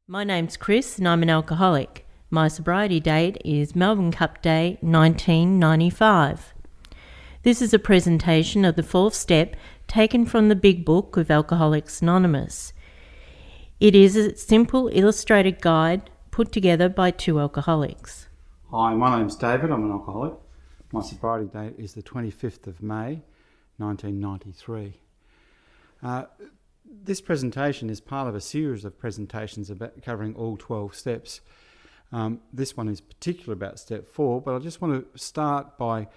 My name's Chris and I'm an alcoholic. My sobriety date is Melbourne Cup Day 1995. This is a presentation of the fourth step taken from the Big Book of Alcoholics Anonymous. It is a simple illustrated guide put together by two alcoholics. Hi, my name's David. I'm an alcoholic. My sobriety date is the 25th of May 1993. This presentation is part of a series of presentations covering all 12 steps. This one is particular about step 4, but I just want to start by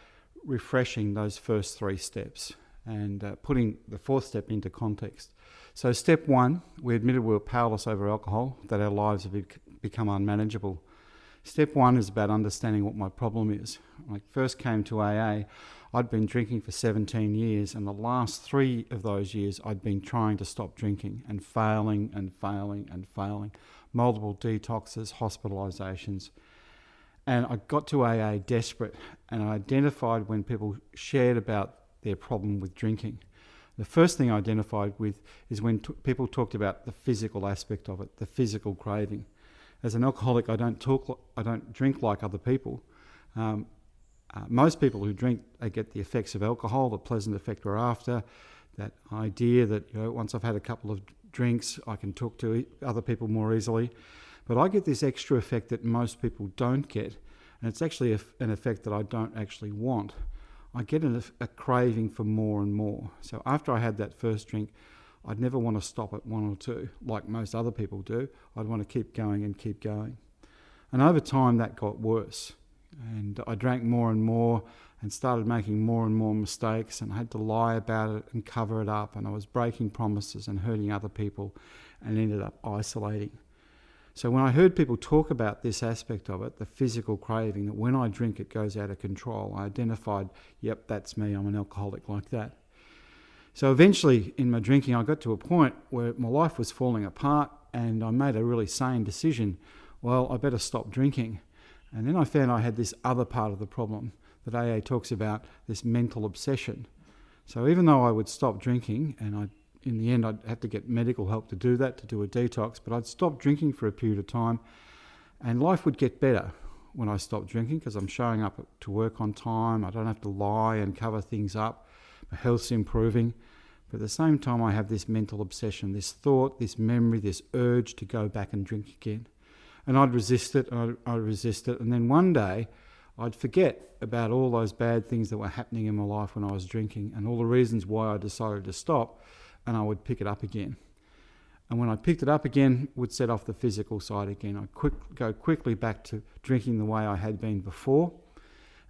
refreshing those first 3 steps and putting the fourth step into context. So step 1, we admitted we were powerless over alcohol, that our lives have become unmanageable. Step 1 is about understanding what my problem is. When I first came to AA, I'd been drinking for 17 years, and the last 3 of those years I'd been trying to stop drinking and failing. Multiple detoxes, hospitalisations. And I got to AA desperate, and I identified when people shared about their problem with drinking. The first thing I identified with is when people talked about the physical aspect of it, the physical craving. As an alcoholic, I don't drink like other people. Most people who drink, they get the effects of alcohol, the pleasant effect we're after, that idea that once I've had a couple of drinks, I can talk to other people more easily. But I get this extra effect that most people don't get, and it's actually an effect that I don't actually want. I get a craving for more and more. So after I had that first drink, I'd never want to stop at 1 or 2, like most other people do. I'd want to keep going and keep going. And over time, that got worse. And I drank more and more and started making more and more mistakes, and I had to lie about it and cover it up, and I was breaking promises and hurting other people and ended up isolating. So when I heard people talk about this aspect of it, the physical craving, that when I drink it goes out of control, I identified, yep, that's me, I'm an alcoholic like that. So eventually in my drinking, I got to a point where my life was falling apart, and I made a really sane decision. Well, I better stop drinking. And then I found I had this other part of the problem that AA talks about, this mental obsession. So even though I would stop drinking, and in the end I'd have to get medical help to do that, to do a detox, but I'd stop drinking for a period of time, and life would get better when I stopped drinking because I'm showing up to work on time, I don't have to lie and cover things up, my health's improving. But at the same time I have this mental obsession, this thought, this memory, this urge to go back and drink again. And I'd resist it, and I'd resist it, and then one day I'd forget about all those bad things that were happening in my life when I was drinking and all the reasons why I decided to stop, and I would pick it up again. And when I picked it up again, it would set off the physical side again. I'd go quickly back to drinking the way I had been before,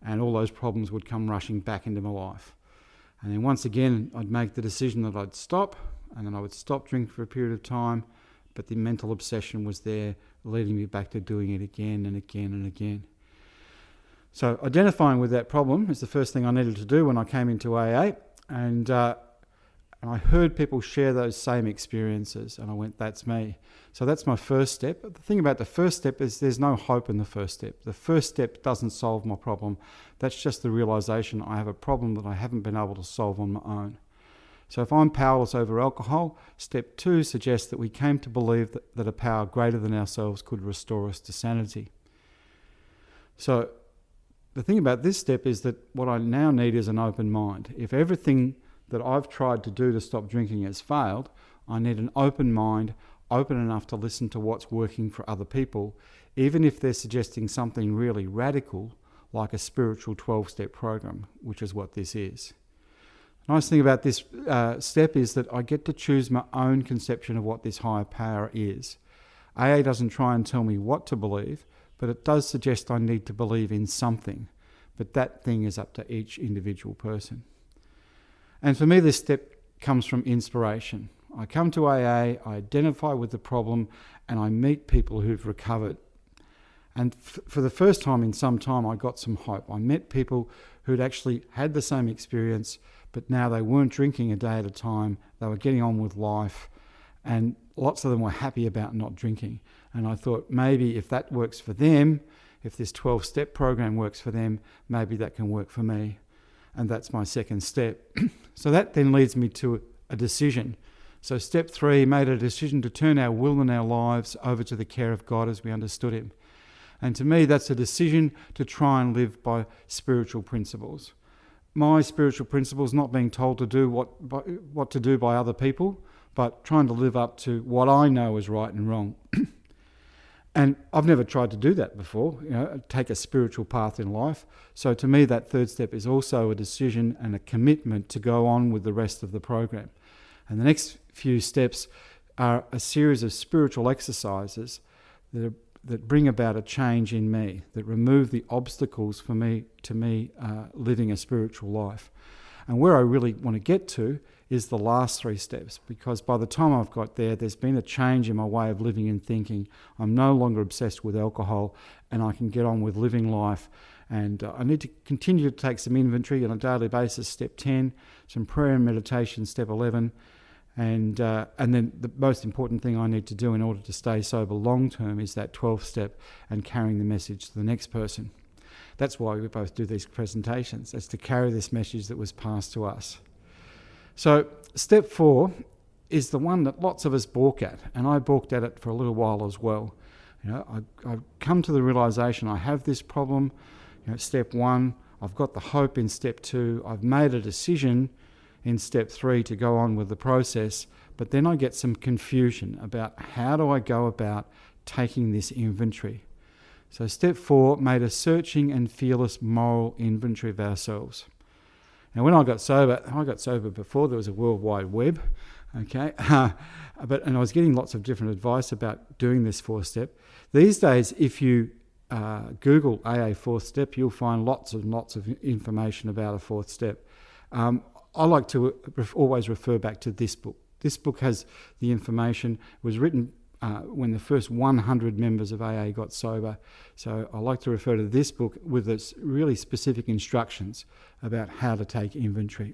and all those problems would come rushing back into my life. And then once again, I'd make the decision that I'd stop, and then I would stop drinking for a period of time, but the mental obsession was there, leading me back to doing it again and again and again. So identifying with that problem is the first thing I needed to do when I came into AA, and I heard people share those same experiences, and I went, that's me. So that's my first step. But the thing about the first step is there's no hope in the first step. The first step doesn't solve my problem. That's just the realisation I have a problem that I haven't been able to solve on my own. So if I'm powerless over alcohol, step 2 suggests that we came to believe that a power greater than ourselves could restore us to sanity. So the thing about this step is that what I now need is an open mind. If everything that I've tried to do to stop drinking has failed, I need an open mind, open enough to listen to what's working for other people, even if they're suggesting something really radical, like a spiritual 12-step program, which is what this is. The nice thing about this step is that I get to choose my own conception of what this higher power is. AA doesn't try and tell me what to believe, but it does suggest I need to believe in something. But that thing is up to each individual person. And for me, this step comes from inspiration. I come to AA, I identify with the problem, and I meet people who've recovered. And for the first time in some time, I got some hope. I met people who'd actually had the same experience, but now they weren't drinking a day at a time. They were getting on with life, and lots of them were happy about not drinking. And I thought maybe if that works for them, if this 12-step program works for them, maybe that can work for me. And that's my second step. So that then leads me to a decision. So step 3, made a decision to turn our will and our lives over to the care of God as we understood him. And to me, that's a decision to try and live by spiritual principles. My spiritual principles, not being told to do what to do by other people, but trying to live up to what I know is right and wrong. And I've never tried to do that before, take a spiritual path in life. So to me, that third step is also a decision and a commitment to go on with the rest of the program. And the next few steps are a series of spiritual exercises that bring about a change in me, that remove the obstacles for me living a spiritual life. And where I really want to get to is the last 3 steps, because by the time I've got there, there's been a change in my way of living and thinking. I'm no longer obsessed with alcohol, and I can get on with living life. And I need to continue to take some inventory on a daily basis, step 10, some prayer and meditation, step 11, and then the most important thing I need to do in order to stay sober long term is that 12th step and carrying the message to the next person. That's why we both do these presentations, is to carry this message that was passed to us. So step 4 is the one that lots of us balk at, and I balked at it for a little while as well. I've come to the realisation I have this problem. Step 1, I've got the hope in step 2, I've made a decision in step 3 to go on with the process, but then I get some confusion about how do I go about taking this inventory. So step 4 made a searching and fearless moral inventory of ourselves. Now, when I got sober before there was a World Wide Web, okay, and I was getting lots of different advice about doing this 4th step. These days, if you Google AA 4th step, you'll find lots of information about a 4th step. I like to always refer back to this book. This book has the information. It was written when the first 100 members of AA got sober. So I like to refer to this book with its really specific instructions about how to take inventory.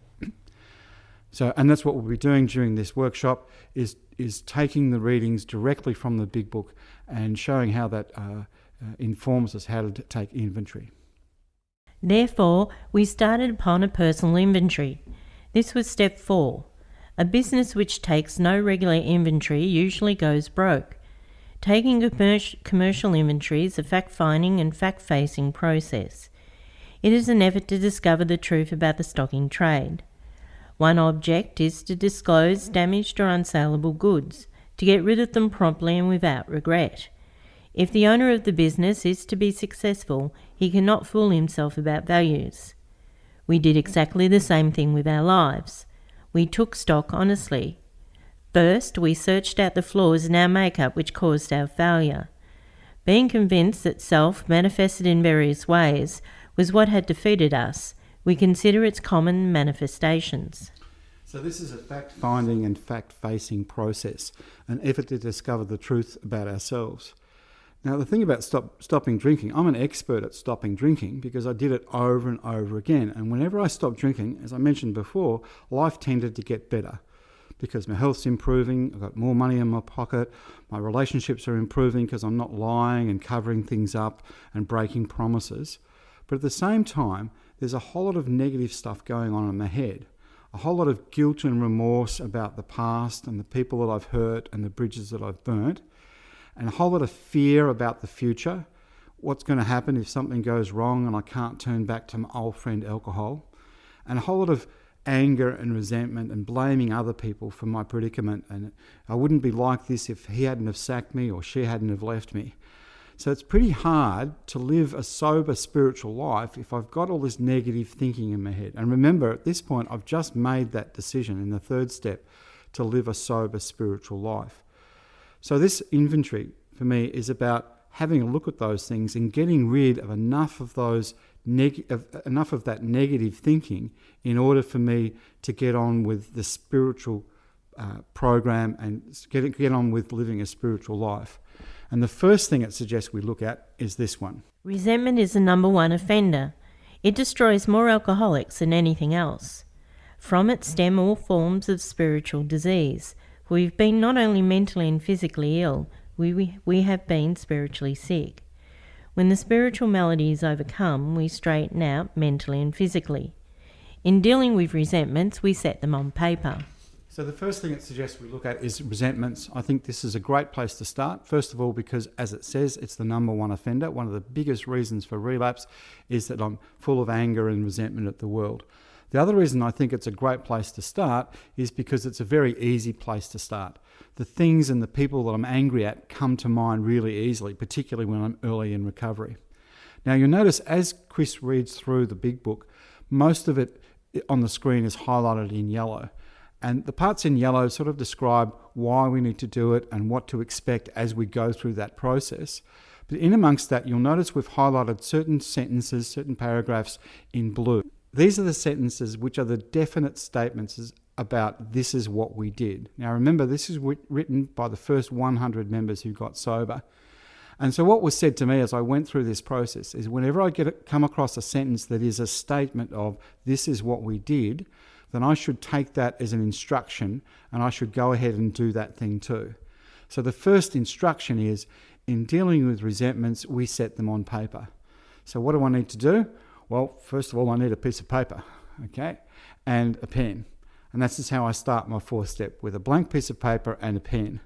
And that's what we'll be doing during this workshop, is taking the readings directly from the big book and showing how that informs us how to take inventory. Therefore, we started upon a personal inventory. This was step 4. A business which takes no regular inventory usually goes broke. Taking commercial inventory is a fact-finding and fact-facing process. It is an effort to discover the truth about the stocking trade. One object is to disclose damaged or unsaleable goods, to get rid of them promptly and without regret. If the owner of the business is to be successful, he cannot fool himself about values. We did exactly the same thing with our lives. We took stock honestly. First, we searched out the flaws in our makeup which caused our failure. Being convinced that self, manifested in various ways, was what had defeated us, we consider its common manifestations. So this is a fact-finding and fact-facing process, an effort to discover the truth about ourselves. Now, the thing about stopping drinking, I'm an expert at stopping drinking because I did it over and over again. And whenever I stopped drinking, as I mentioned before, life tended to get better because my health's improving, I've got more money in my pocket, my relationships are improving because I'm not lying and covering things up and breaking promises. But at the same time, there's a whole lot of negative stuff going on in my head, a whole lot of guilt and remorse about the past and the people that I've hurt and the bridges that I've burnt, and a whole lot of fear about the future, what's going to happen if something goes wrong and I can't turn back to my old friend alcohol, and a whole lot of anger and resentment and blaming other people for my predicament, and I wouldn't be like this if he hadn't have sacked me or she hadn't have left me. So it's pretty hard to live a sober spiritual life if I've got all this negative thinking in my head. And remember, at this point, I've just made that decision in the 3rd step to live a sober spiritual life. So this inventory for me is about having a look at those things and getting rid of enough of that negative thinking in order for me to get on with the spiritual program and get on with living a spiritual life. And the first thing it suggests we look at is this one. Resentment is the number 1 offender. It destroys more alcoholics than anything else. From it stem all forms of spiritual disease. We've been not only mentally and physically ill, we have been spiritually sick. When the spiritual malady is overcome, we straighten out mentally and physically. In dealing with resentments, we set them on paper. So the first thing it suggests we look at is resentments. I think this is a great place to start. First of all, because as it says, it's the number one offender. One of the biggest reasons for relapse is that I'm full of anger and resentment at the world. The other reason I think it's a great place to start is because it's a very easy place to start. The things and the people that I'm angry at come to mind really easily, particularly when I'm early in recovery. Now you'll notice as Chris reads through the big book, most of it on the screen is highlighted in yellow. And the parts in yellow sort of describe why we need to do it and what to expect as we go through that process. But in amongst that, you'll notice we've highlighted certain sentences, certain paragraphs in blue. These are the sentences which are the definite statements about this is what we did. Now remember, this is written by the first 100 members who got sober. And so what was said to me as I went through this process is whenever I come across a sentence that is a statement of this is what we did, then I should take that as an instruction and I should go ahead and do that thing too. So the first instruction is, in dealing with resentments, we set them on paper. So what do I need to do? Well, first of all, I need a piece of paper, okay, and a pen. And that's just how I start my fourth step, with a blank piece of paper and a pen.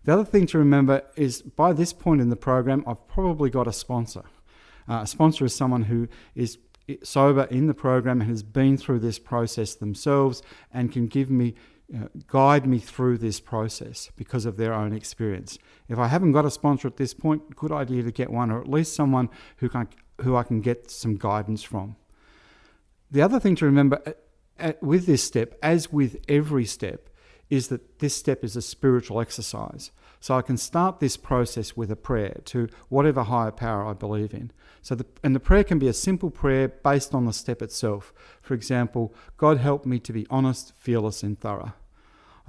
The other thing to remember is by this point in the program, I've probably got a sponsor. A sponsor is someone who is sober in the program and has been through this process themselves and can guide me through this process because of their own experience. If I haven't got a sponsor at this point, good idea to get one, or at least someone who I can get some guidance from. The other thing to remember with this step, as with every step, is that this step is a spiritual exercise. So I can start this process with a prayer to whatever higher power I believe in. And the prayer can be a simple prayer based on the step itself. For example, God help me to be honest, fearless and thorough.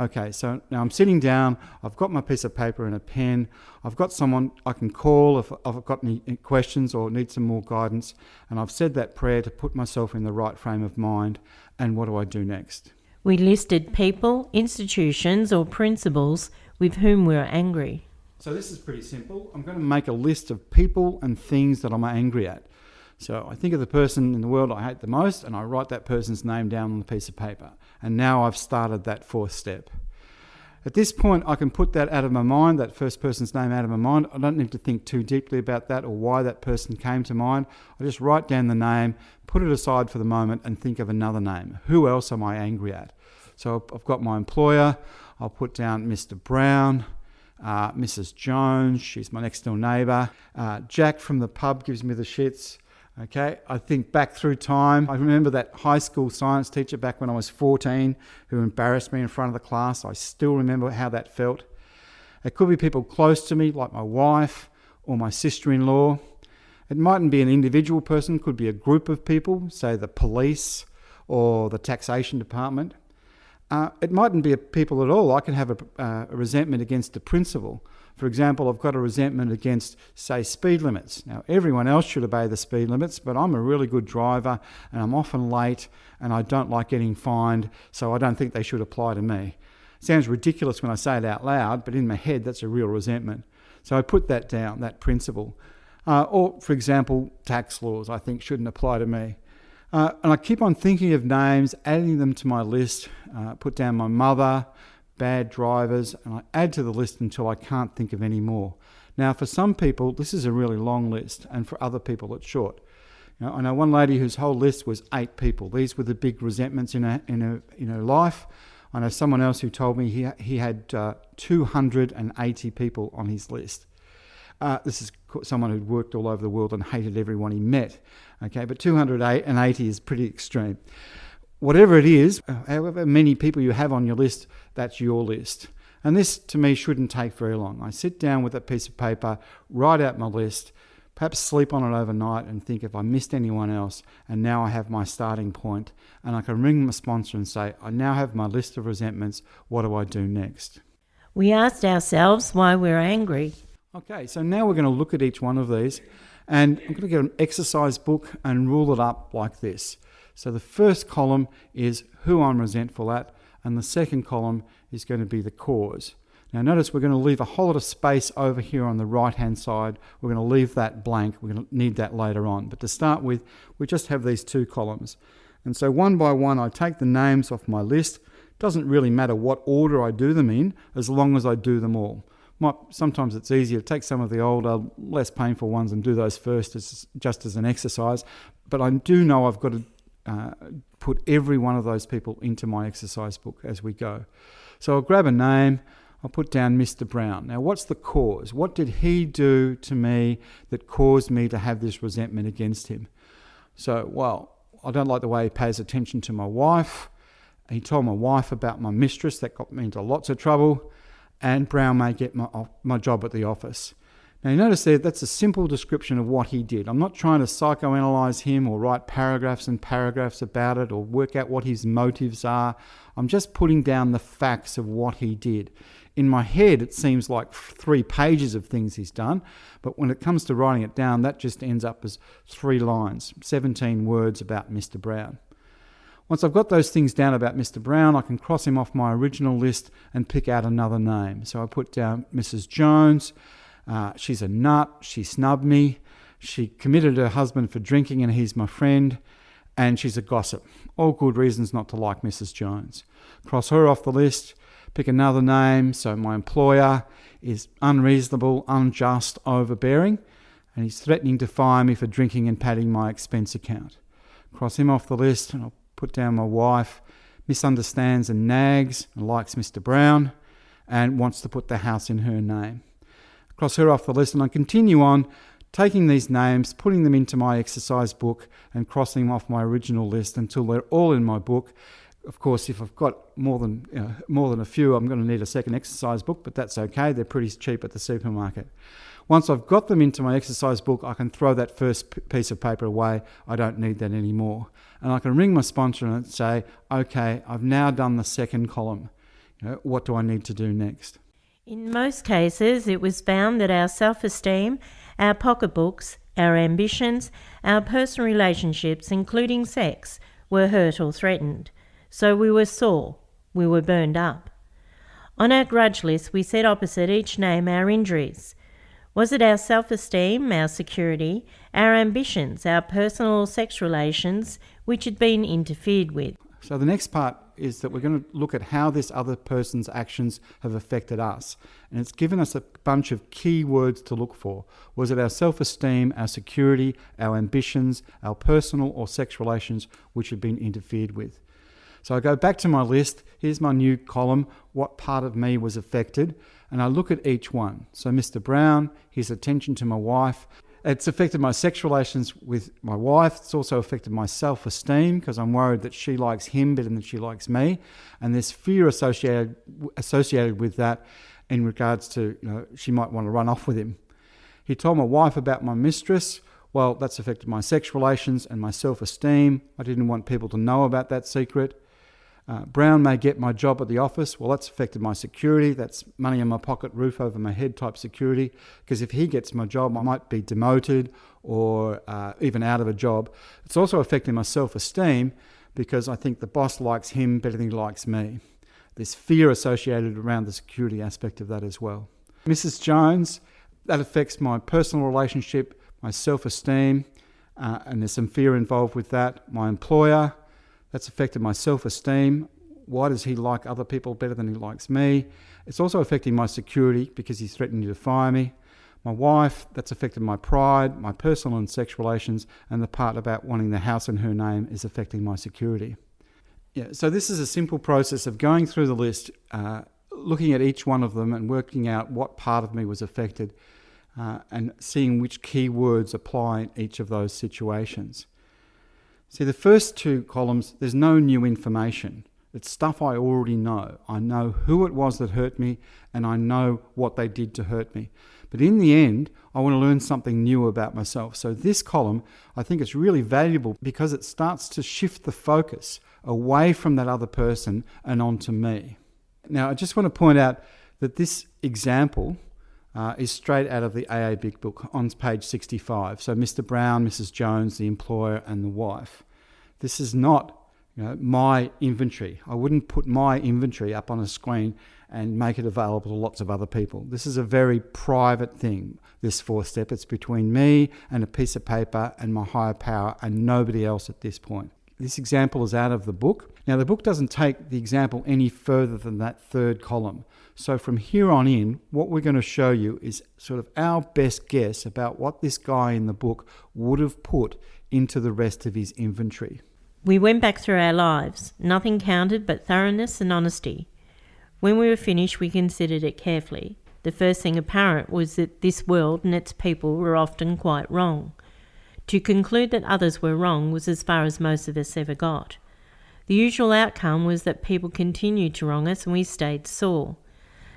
Okay, so now I'm sitting down, I've got my piece of paper and a pen, I've got someone I can call if I've got any questions or need some more guidance, and I've said that prayer to put myself in the right frame of mind, and what do I do next? We listed people, institutions or principles with whom we're angry. So this is pretty simple. I'm going to make a list of people and things that I'm angry at. So I think of the person in the world I hate the most and I write that person's name down on a piece of paper. And now I've started that fourth step. At this point, I can put that out of my mind, that first person's name out of my mind. I don't need to think too deeply about that or why that person came to mind. I just write down the name, put it aside for the moment and think of another name. Who else am I angry at? So I've got my employer. I'll put down Mr. Brown, Mrs. Jones, she's my next door neighbour. Jack from the pub gives me the shits. Okay, I think back through time. I remember that high school science teacher back when I was 14 who embarrassed me in front of the class. I still remember how that felt. It could be people close to me, like my wife or my sister-in-law. It mightn't be an individual person, it could be a group of people, say the police or the taxation department. It mightn't be people at all. I can have a resentment against a principle. For example, I've got a resentment against, say, speed limits. Now, everyone else should obey the speed limits, but I'm a really good driver and I'm often late and I don't like getting fined, so I don't think they should apply to me. It sounds ridiculous when I say it out loud, but in my head, that's a real resentment. So I put that down, that principle. Or, for example, tax laws I think shouldn't apply to me. And I keep on thinking of names, adding them to my list, put down my mother, bad drivers, and I add to the list until I can't think of any more. Now, for some people, this is a really long list, and for other people, it's short. I know one lady whose whole list was 8 people. These were the big resentments in her life. I know someone else who told me he had 280 people on his list. This is someone who'd worked all over the world and hated everyone he met. Okay, but 280 is pretty extreme. Whatever it is, however many people you have on your list, that's your list. And this, to me, shouldn't take very long. I sit down with a piece of paper, write out my list, perhaps sleep on it overnight and think if I missed anyone else, and now I have my starting point, and I can ring my sponsor and say, I now have my list of resentments, what do I do next? We asked ourselves why we're angry. Okay, so now we're going to look at each one of these, and I'm going to get an exercise book and rule it up like this. So the first column is who I'm resentful at, and the second column is going to be the cause. Now notice we're going to leave a whole lot of space over here on the right-hand side. We're going to leave that blank. We're going to need that later on. But to start with, we just have these 2 columns. And so one by one, I take the names off my list, Doesn't really matter what order I do them in, as long as I do them all. Sometimes it's easier to take some of the older, less painful ones and do those first just as an exercise. But I do know I've got to put every one of those people into my exercise book as we go. So I'll grab a name, I'll put down Mr. Brown. Now, what's the cause? What did he do to me that caused me to have this resentment against him? So, well, I don't like the way he pays attention to my wife. He told my wife about my mistress. That got me into lots of trouble. And Brown may get my job at the office. Now, you notice there, that's a simple description of what he did. I'm not trying to psychoanalyze him or write paragraphs and paragraphs about it or work out what his motives are. I'm just putting down the facts of what he did. In my head, it seems like 3 pages of things he's done, but when it comes to writing it down, that just ends up as 3 lines, 17 words about Mr. Brown. Once I've got those things down about Mr. Brown, I can cross him off my original list and pick out another name. So I put down Mrs. Jones. She's a nut. She snubbed me. She committed her husband for drinking and he's my friend. And she's a gossip. All good reasons not to like Mrs. Jones. Cross her off the list. Pick another name. So my employer is unreasonable, unjust, overbearing. And he's threatening to fire me for drinking and padding my expense account. Cross him off the list and I'll put down my wife, misunderstands and nags and likes Mr. Brown and wants to put the house in her name. Cross her off the list and I continue on taking these names, putting them into my exercise book and crossing them off my original list until they're all in my book. Of course, if I've got more than a few, I'm going to need a second exercise book, but that's okay. They're pretty cheap at the supermarket. Once I've got them into my exercise book, I can throw that first piece of paper away. I don't need that anymore. And I can ring my sponsor and say, okay, I've now done the second column. What do I need to do next? In most cases, it was found that our self-esteem, our pocketbooks, our ambitions, our personal relationships, including sex, were hurt or threatened. So we were sore, we were burned up. On our grudge list, we set opposite each name our injuries. Was it our self-esteem, our security, our ambitions, our personal or sex relations which had been interfered with? So the next part is that we're going to look at how this other person's actions have affected us. And it's given us a bunch of key words to look for. Was it our self-esteem, our security, our ambitions, our personal or sex relations which had been interfered with? So I go back to my list. Here's my new column, what part of me was affected, and I look at each one. So Mr. Brown, his attention to my wife. It's affected my sex relations with my wife. It's also affected my self-esteem because I'm worried that she likes him better than she likes me. And there's fear associated with that in regards to, she might want to run off with him. He told my wife about my mistress. Well, that's affected my sex relations and my self-esteem. I didn't want people to know about that secret. Brown may get my job at the office. Well, that's affected my security. That's money in my pocket, roof over my head type security. Because if he gets my job, I might be demoted or even out of a job. It's also affecting my self-esteem because I think the boss likes him better than he likes me. There's fear associated around the security aspect of that as well. Mrs. Jones, that affects my personal relationship, my self-esteem, and there's some fear involved with that. My employer, that's affected my self-esteem. Why does he like other people better than he likes me? It's also affecting my security because he's threatening to fire me. My wife, that's affected my pride, my personal and sex relations, and the part about wanting the house in her name is affecting my security. Yeah, so this is a simple process of going through the list, looking at each one of them and working out what part of me was affected and seeing which key words apply in each of those situations. See, the first 2 columns, there's no new information. It's stuff I already know. I know who it was that hurt me and I know what they did to hurt me. But in the end, I want to learn something new about myself. So this column, I think it's really valuable because it starts to shift the focus away from that other person and onto me. Now, I just want to point out that this example is straight out of the AA Big Book on page 65. So Mr. Brown, Mrs. Jones, the employer and the wife. This is not my inventory. I wouldn't put my inventory up on a screen and make it available to lots of other people. This is a very private thing, this 4th step. It's between me and a piece of paper and my higher power and nobody else at this point. This example is out of the book. Now, the book doesn't take the example any further than that third column. So from here on in, what we're going to show you is sort of our best guess about what this guy in the book would have put into the rest of his inventory. We went back through our lives. Nothing counted but thoroughness and honesty. When we were finished, we considered it carefully. The first thing apparent was that this world and its people were often quite wrong. To conclude that others were wrong was as far as most of us ever got. The usual outcome was that people continued to wrong us and we stayed sore.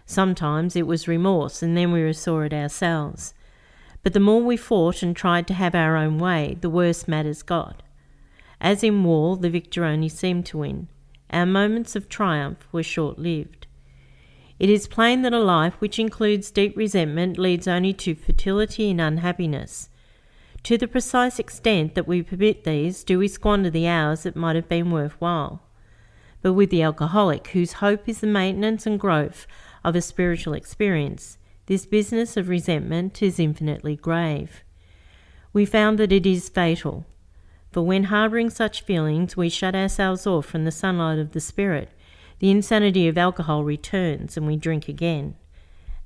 Sometimes it was remorse and then we were sore at ourselves. But the more we fought and tried to have our own way, the worse matters got. As in war, the victor only seemed to win. Our moments of triumph were short-lived. It is plain that a life which includes deep resentment leads only to fertility and unhappiness. To the precise extent that we permit these, do we squander the hours that might have been worthwhile. But with the alcoholic, whose hope is the maintenance and growth of a spiritual experience, this business of resentment is infinitely grave. We found that it is fatal, for when harbouring such feelings we shut ourselves off from the sunlight of the spirit, the insanity of alcohol returns and we drink again.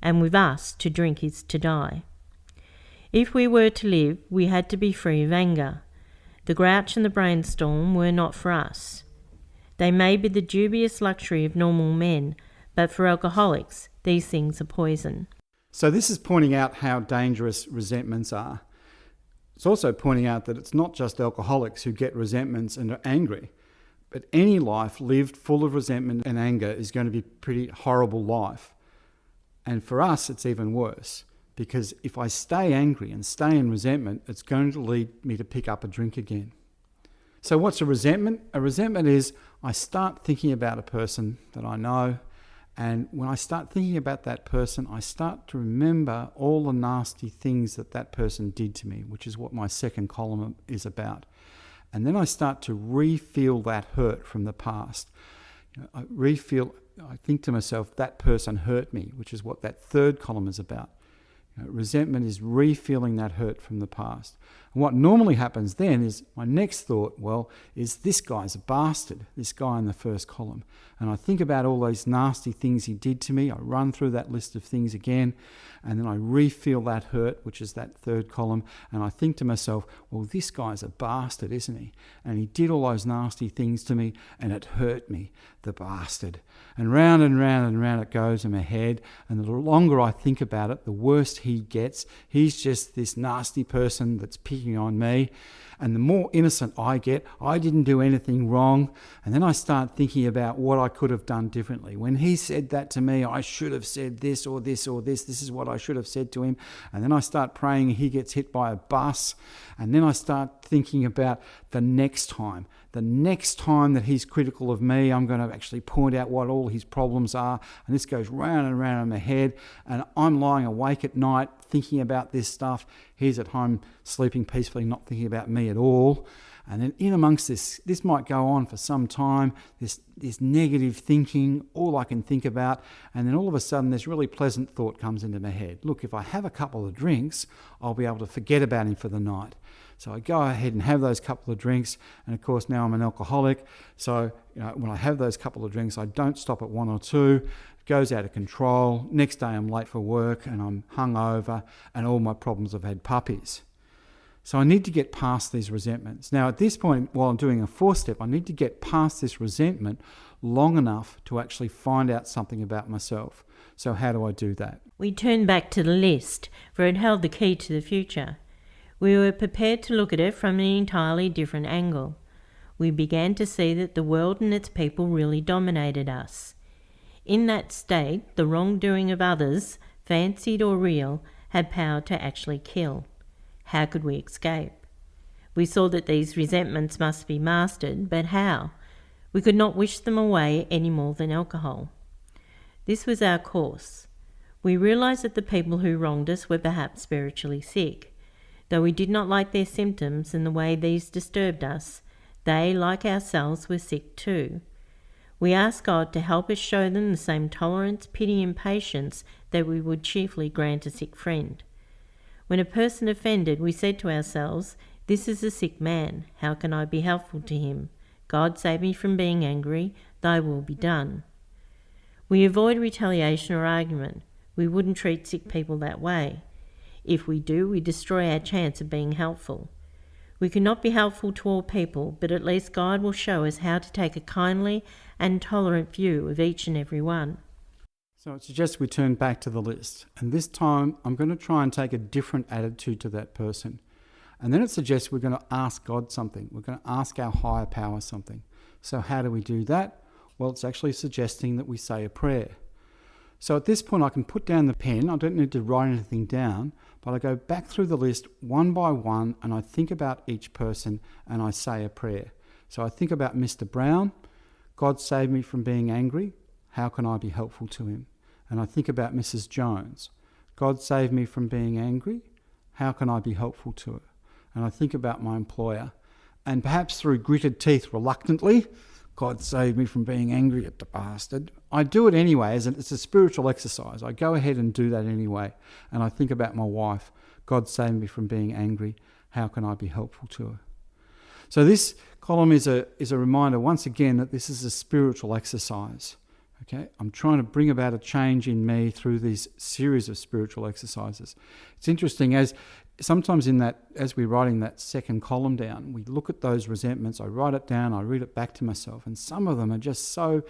And with us, to drink is to die. If we were to live, we had to be free of anger. The grouch and the brainstorm were not for us. They may be the dubious luxury of normal men, but for alcoholics, these things are poison. So this is pointing out how dangerous resentments are. It's also pointing out that it's not just alcoholics who get resentments and are angry, but any life lived full of resentment and anger is going to be a pretty horrible life. And for us, it's even worse. Because if I stay angry and stay in resentment, it's going to lead me to pick up a drink again. So what's a resentment? A resentment is I start thinking about a person that I know, and when I start thinking about that person, I start to remember all the nasty things that that person did to me, which is what my second column is about. And then I start to re-feel that hurt from the past. I think to myself, that person hurt me, which is what that third column is about. Resentment is re-feeling that hurt from the past. And what normally happens then is my next thought, is this guy's a bastard, this guy in the first column. And I think about all those nasty things he did to me. I run through that list of things again, and then I re-feel that hurt, which is that third column. And I think to myself, this guy's a bastard, isn't he? And he did all those nasty things to me, and it hurt me, the bastard. And round and round and round it goes in my head. And the longer I think about it, the worse he gets. He's just this nasty person that's picking on me. And the more innocent I get, I didn't do anything wrong. And then I start thinking about what I could have done differently. When he said that to me, I should have said this or this or this. This is what I should have said to him. And then I start praying he gets hit by a bus. And then I start thinking about the next time. The next time that he's critical of me, I'm going to actually point out what all his problems are. And this goes round and round in my head. And I'm lying awake at night thinking about this stuff. He's at home sleeping peacefully, not thinking about me at all. And then in amongst this might go on for some time, this negative thinking, all I can think about. And then all of a sudden, this really pleasant thought comes into my head. Look, if I have a couple of drinks, I'll be able to forget about him for the night. So I go ahead and have those couple of drinks. And of course, now I'm an alcoholic. So when I have those couple of drinks, I don't stop at one or two. It goes out of control. Next day, I'm late for work and I'm hungover and all my problems have had puppies. So I need to get past these resentments. Now, at this point, while I'm doing a 4-step, I need to get past this resentment long enough to actually find out something about myself. So how do I do that? We turned back to the list, for it held the key to the future. We were prepared to look at it from an entirely different angle. We began to see that the world and its people really dominated us. In that state, the wrongdoing of others, fancied or real, had power to actually kill. How could we escape? We saw that these resentments must be mastered, but how? We could not wish them away any more than alcohol. This was our course. We realized that the people who wronged us were perhaps spiritually sick. Though we did not like their symptoms and the way these disturbed us, they, like ourselves, were sick too. We asked God to help us show them the same tolerance, pity and patience that we would cheerfully grant a sick friend. When a person offended, we said to ourselves, "This is a sick man. How can I be helpful to him?" God save me from being angry, thy will be done. We avoid retaliation or argument. We wouldn't treat sick people that way. If we do, we destroy our chance of being helpful. We cannot be helpful to all people, but at least God will show us how to take a kindly and tolerant view of each and every one. So it suggests we turn back to the list. And this time I'm going to try and take a different attitude to that person. And then it suggests we're going to ask God something. We're going to ask our higher power something. So how do we do that? Well, it's actually suggesting that we say a prayer. So at this point I can put down the pen. I don't need to write anything down, but I go back through the list one by one and I think about each person and I say a prayer. So I think about Mr. Brown. God save me from being angry. How can I be helpful to him? And I think about Mrs. Jones. God save me from being angry. How can I be helpful to her? And I think about my employer. And perhaps through gritted teeth, reluctantly, God save me from being angry at the bastard. I do it anyway, as it's a spiritual exercise. I go ahead and do that anyway. And I think about my wife. God save me from being angry. How can I be helpful to her? So this column is a reminder once again that this is a spiritual exercise. Okay, I'm trying to bring about a change in me through these series of spiritual exercises. It's interesting, as sometimes as we're writing that second column down, we look at those resentments, I write it down, I read it back to myself, and some of them are just so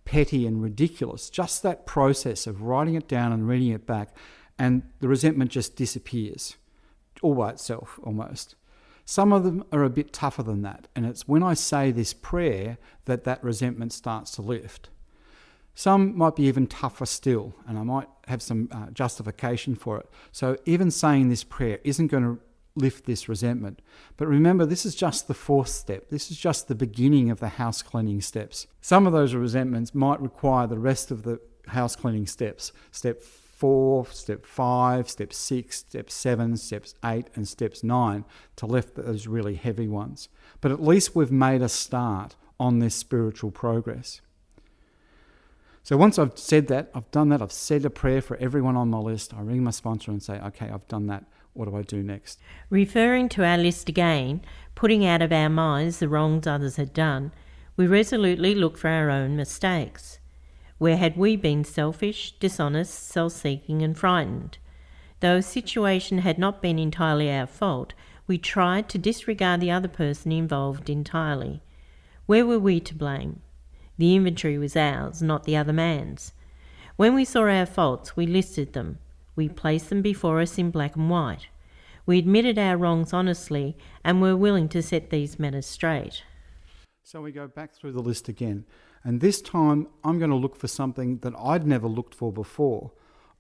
petty and ridiculous. Just that process of writing it down and reading it back, and the resentment just disappears all by itself almost. Some of them are a bit tougher than that, and it's when I say this prayer that resentment starts to lift. Some might be even tougher still, and I might have some justification for it. So even saying this prayer isn't going to lift this resentment. But remember, this is just the fourth step. This is just the beginning of the house cleaning steps. Some of those resentments might require the rest of the house cleaning steps. Step 4, step 5, step 6, step 7, steps 8, and steps 9 to lift those really heavy ones. But at least we've made a start on this spiritual progress. So once I've said that, I've done that, I've said a prayer for everyone on my list, I ring my sponsor and say, okay, I've done that. What do I do next? Referring to our list again, putting out of our minds the wrongs others had done, we resolutely look for our own mistakes. Where had we been selfish, dishonest, self-seeking and frightened? Though a situation had not been entirely our fault, we tried to disregard the other person involved entirely. Where were we to blame? The inventory was ours, not the other man's. When we saw our faults, we listed them. We placed them before us in black and white. We admitted our wrongs honestly and were willing to set these matters straight. So we go back through the list again. And this time, I'm going to look for something that I'd never looked for before.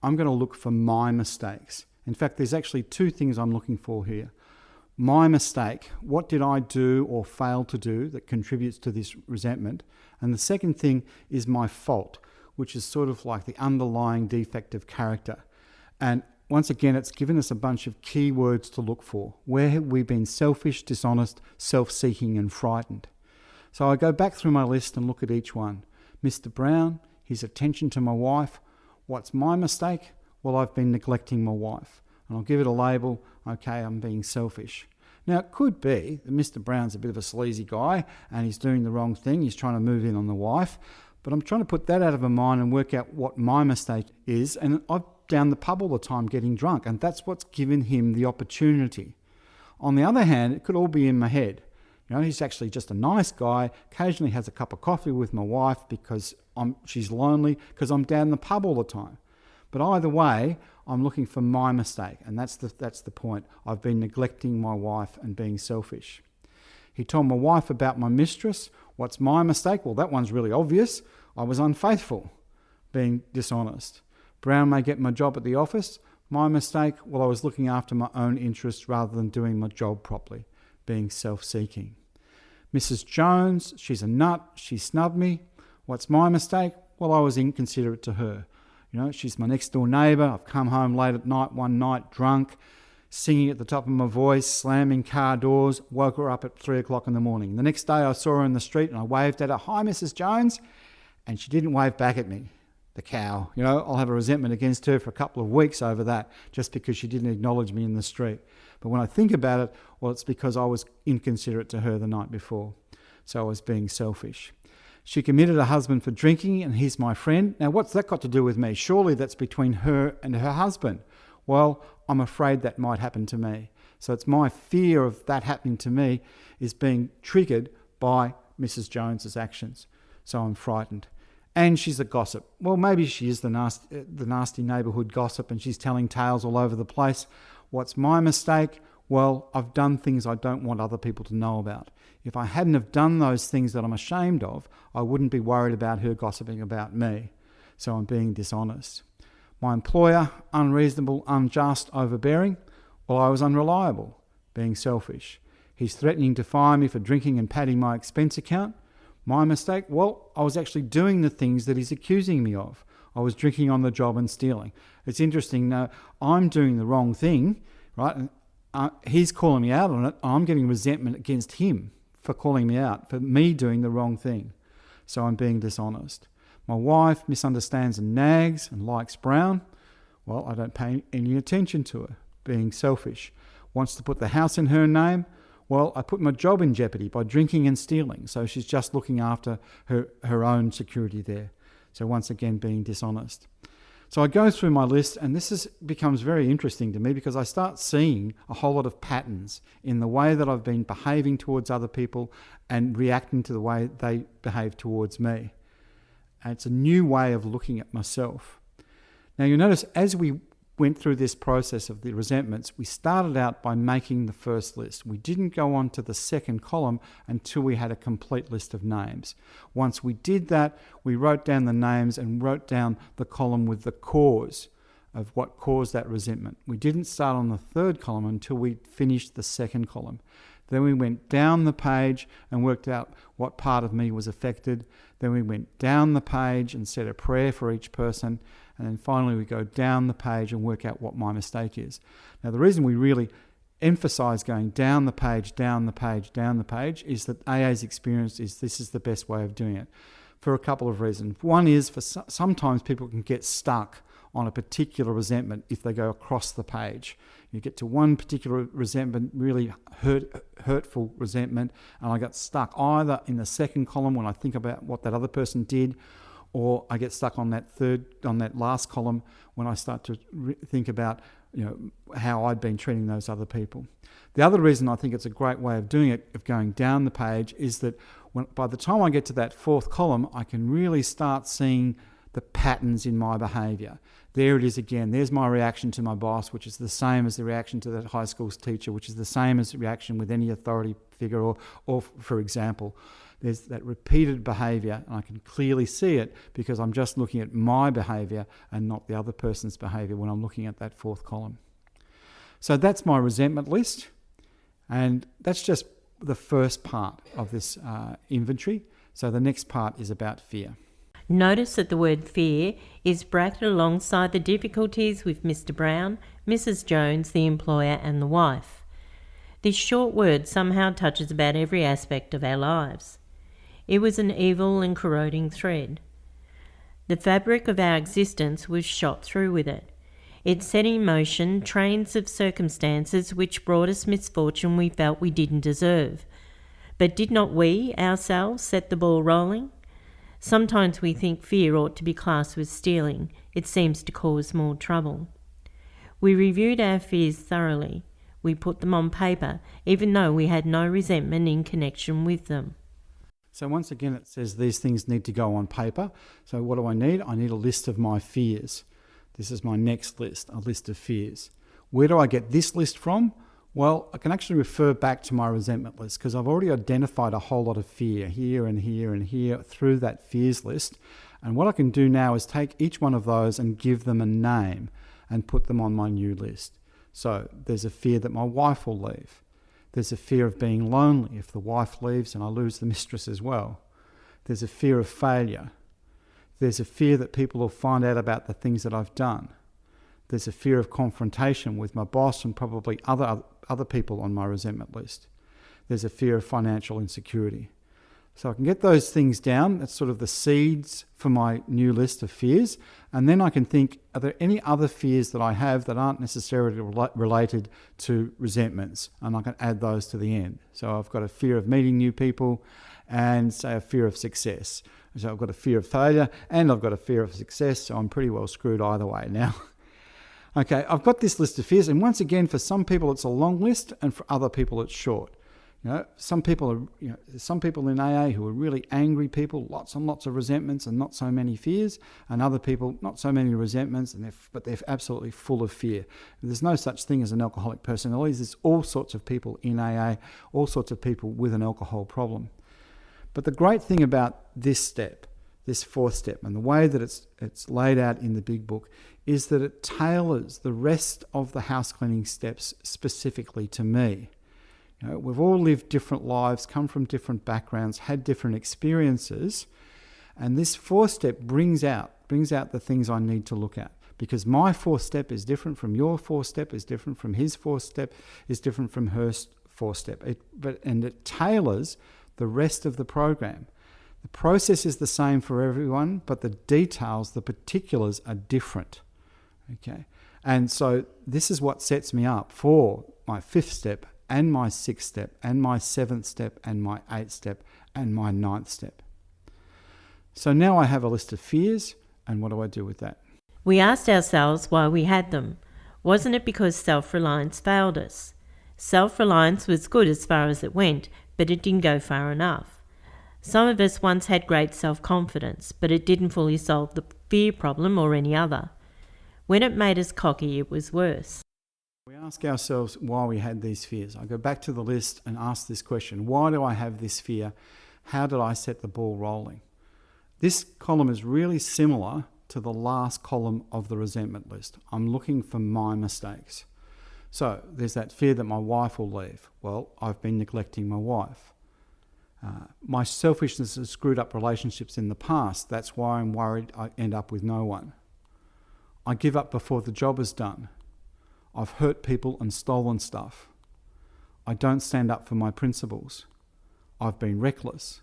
I'm going to look for my mistakes. In fact, there's actually two things I'm looking for here. My mistake, what did I do or fail to do that contributes to this resentment? And the second thing is my fault, which is sort of like the underlying defect of character. And once again, it's given us a bunch of key words to look for. Where have we been selfish, dishonest, self-seeking and frightened? So I go back through my list and look at each one. Mr. Brown, his attention to my wife. What's my mistake? Well, I've been neglecting my wife. And I'll give it a label, okay, I'm being selfish. Now, it could be that Mr. Brown's a bit of a sleazy guy and he's doing the wrong thing. He's trying to move in on the wife. But I'm trying to put that out of my mind and work out what my mistake is. And I'm down the pub all the time getting drunk. And that's what's given him the opportunity. On the other hand, it could all be in my head. You know, he's actually just a nice guy, occasionally has a cup of coffee with my wife because she's lonely, because I'm down the pub all the time. But either way, I'm looking for my mistake, and that's the point. I've been neglecting my wife and being selfish. He told my wife about my mistress. What's my mistake? Well, that one's really obvious. I was unfaithful, being dishonest. Brown may get my job at the office. My mistake? Well, I was looking after my own interests rather than doing my job properly, being self-seeking. Mrs. Jones, she's a nut. She snubbed me. What's my mistake? Well, I was inconsiderate to her. You know, she's my next door neighbour. I've come home late at night one night, drunk, singing at the top of my voice, slamming car doors, woke her up at 3 o'clock in the morning. The next day I saw her in the street and I waved at her, "Hi, Mrs. Jones," and she didn't wave back at me. The cow. You know, I'll have a resentment against her for a couple of weeks over that just because she didn't acknowledge me in the street. But when I think about it, well, it's because I was inconsiderate to her the night before. So I was being selfish. She committed her husband for drinking, and he's my friend. Now, what's that got to do with me? Surely that's between her and her husband. Well, I'm afraid that might happen to me. So it's my fear of that happening to me is being triggered by Mrs. Jones's actions. So I'm frightened. And she's a gossip. Well, maybe she is the nasty neighbourhood gossip and she's telling tales all over the place. What's my mistake? Well, I've done things I don't want other people to know about. If I hadn't have done those things that I'm ashamed of, I wouldn't be worried about her gossiping about me. So I'm being dishonest. My employer, unreasonable, unjust, overbearing. Well, I was unreliable, being selfish. He's threatening to fire me for drinking and padding my expense account. My mistake? Well, I was actually doing the things that he's accusing me of. I was drinking on the job and stealing. It's interesting. Now, I'm doing the wrong thing, right? He's calling me out on it. I'm getting resentment against him for calling me out, for me doing the wrong thing. So I'm being dishonest. My wife misunderstands and nags and likes Brown. Well, I don't pay any attention to her, being selfish. Wants to put the house in her name. Well, I put my job in jeopardy by drinking and stealing. So she's just looking after her own security there. So once again, being dishonest. So I go through my list, and this becomes very interesting to me because I start seeing a whole lot of patterns in the way that I've been behaving towards other people and reacting to the way they behave towards me. And it's a new way of looking at myself. Now, you'll notice as we went through this process of the resentments, we started out by making the first list. We didn't go on to the second column until we had a complete list of names. Once we did that, we wrote down the names and wrote down the column with the cause of what caused that resentment. We didn't start on the third column until we finished the second column. Then we went down the page and worked out what part of me was affected. Then we went down the page and said a prayer for each person. And then finally we go down the page and work out what my mistake is. Now, the reason we really emphasize going down the page, down the page, down the page is that AA's experience is this is the best way of doing it for a couple of reasons. One is for sometimes people can get stuck on a particular resentment if they go across the page. You get to one particular resentment, really hurtful resentment, and I got stuck either in the second column when I think about what that other person did, or I get stuck on that last column when I start to think about how I'd been treating those other people. The other reason I think it's a great way of doing it, of going down the page, is that by the time I get to that fourth column, I can really start seeing the patterns in my behaviour. There it is again. There's my reaction to my boss, which is the same as the reaction to that high school teacher, which is the same as the reaction with any authority figure, or for example, there's that repeated behaviour, and I can clearly see it because I'm just looking at my behaviour and not the other person's behaviour when I'm looking at that fourth column. So that's my resentment list, and that's just the first part of this inventory. So the next part is about fear. Notice that the word fear is bracketed alongside the difficulties with Mr. Brown, Mrs. Jones, the employer, and the wife. This short word somehow touches about every aspect of our lives. It was an evil and corroding thread. The fabric of our existence was shot through with it. It set in motion trains of circumstances which brought us misfortune we felt we didn't deserve. But did not we, ourselves, set the ball rolling? Sometimes we think fear ought to be classed with stealing. It seems to cause more trouble. We reviewed our fears thoroughly. We put them on paper, even though we had no resentment in connection with them. So once again, it says these things need to go on paper. So what do I need? I need a list of my fears. This is my next list, a list of fears. Where do I get this list from? Well, I can actually refer back to my resentment list because I've already identified a whole lot of fear here and here and here through that fears list. And what I can do now is take each one of those and give them a name and put them on my new list. So there's a fear that my wife will leave. There's a fear of being lonely if the wife leaves and I lose the mistress as well. There's a fear of failure. There's a fear that people will find out about the things that I've done. There's a fear of confrontation with my boss and probably other people on my resentment list. There's a fear of financial insecurity. So I can get those things down. That's sort of the seeds for my new list of fears. And then I can think, are there any other fears that I have that aren't necessarily related to resentments? And I can add those to the end. So I've got a fear of meeting new people and say a fear of success. So I've got a fear of failure and I've got a fear of success, so I'm pretty well screwed either way now. Okay, I've got this list of fears, and once again, for some people it's a long list, and for other people it's short. Some people in AA who are really angry people, lots and lots of resentments and not so many fears, and other people not so many resentments, but they're absolutely full of fear. There's no such thing as an alcoholic personality. There's all sorts of people in AA, all sorts of people with an alcohol problem. But the great thing about this step, this fourth step, and the way that it's laid out in the big book, is that it tailors the rest of the house cleaning steps specifically to me. We've all lived different lives, come from different backgrounds, had different experiences, and this fourth step brings out the things I need to look at, because my fourth step is different from your fourth step, is different from his fourth step, is different from her fourth step. And it tailors the rest of the program. The process is the same for everyone, but the details, the particulars are different. Okay, and so this is what sets me up for my fifth step and my sixth step and my seventh step and my eighth step and my ninth step. So now I have a list of fears, and what do I do with that? We asked ourselves why we had them. Wasn't it because self-reliance failed us? Self-reliance was good as far as it went, but it didn't go far enough. Some of us once had great self-confidence, but it didn't fully solve the fear problem or any other. When it made us cocky, it was worse. We ask ourselves why we had these fears. I go back to the list and ask this question: why do I have this fear? How did I set the ball rolling? This column is really similar to the last column of the resentment list. I'm looking for my mistakes. So there's that fear that my wife will leave. Well, I've been neglecting my wife. My selfishness has screwed up relationships in the past. That's why I'm worried I end up with no one. I give up before the job is done. I've hurt people and stolen stuff. I don't stand up for my principles. I've been reckless.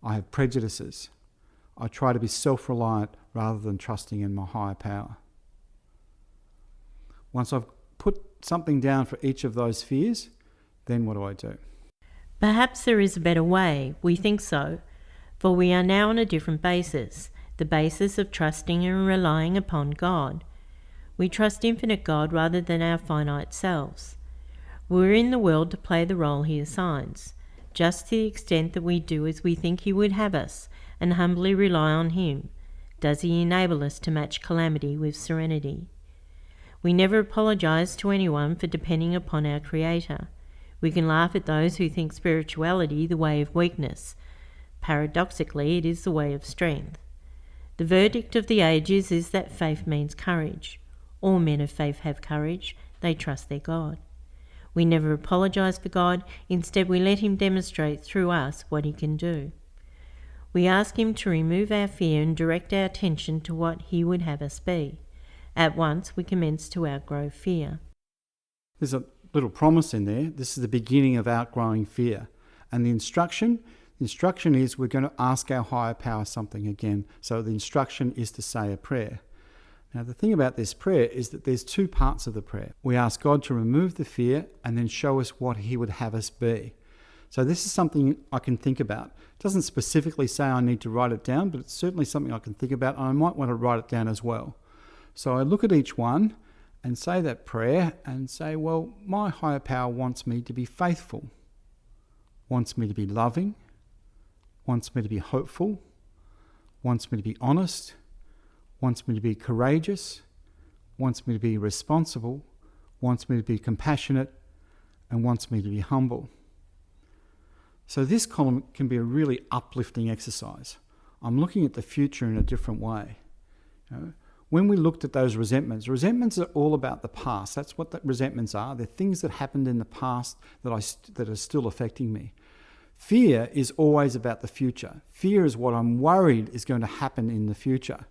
I have prejudices. I try to be self-reliant rather than trusting in my higher power. Once I've put something down for each of those fears, then what do I do? Perhaps there is a better way. We think so, for we are now on a different basis, the basis of trusting and relying upon God. We trust infinite God rather than our finite selves. We're in the world to play the role He assigns, just to the extent that we do as we think He would have us, and humbly rely on Him. Does He enable us to match calamity with serenity? We never apologize to anyone for depending upon our Creator. We can laugh at those who think spirituality the way of weakness. Paradoxically, it is the way of strength. The verdict of the ages is that faith means courage. All men of faith have courage. They trust their God. We never apologize for God. Instead, we let Him demonstrate through us what He can do. We ask Him to remove our fear and direct our attention to what He would have us be. At once, we commence to outgrow fear. There's a little promise in there. This is the beginning of outgrowing fear. And the instruction is we're going to ask our higher power something again. So the instruction is to say a prayer. Now, the thing about this prayer is that there's two parts of the prayer. We ask God to remove the fear and then show us what He would have us be. So this is something I can think about. It doesn't specifically say I need to write it down, but it's certainly something I can think about, and I might want to write it down as well. So I look at each one and say that prayer and say, well, my higher power wants me to be faithful, wants me to be loving, wants me to be hopeful, wants me to be honest, wants me to be courageous, wants me to be responsible, wants me to be compassionate, and wants me to be humble. So this column can be a really uplifting exercise. I'm looking at the future in a different way. When we looked at those resentments are all about the past. That's what the resentments are. They're things that happened in the past that are still affecting me. Fear is always about the future. Fear is what I'm worried is going to happen in the future.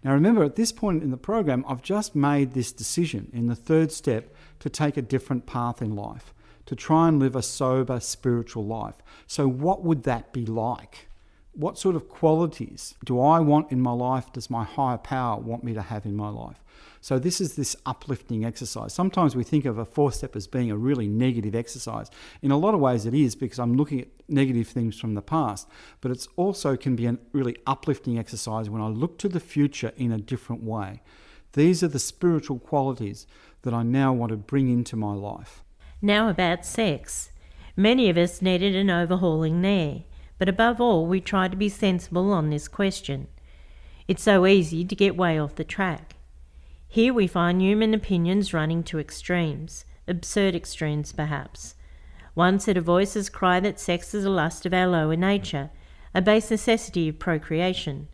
Now remember, at this point in the program, I've just made this decision in the third step to take a different path in life, to try and live a sober spiritual life. So what would that be like? What sort of qualities do I want in my life? Does my higher power want me to have in my life? So this is this uplifting exercise. Sometimes we think of a fourth step as being a really negative exercise. In a lot of ways it is, because I'm looking at negative things from the past, but it's also can be a really uplifting exercise when I look to the future in a different way. These are the spiritual qualities that I now want to bring into my life. Now about sex. Many of us needed an overhauling there, but above all we try to be sensible on this question. It's so easy to get way off the track. Here we find human opinions running to extremes, absurd extremes perhaps. One set of voices cry that sex is a lust of our lower nature, a base necessity of procreation.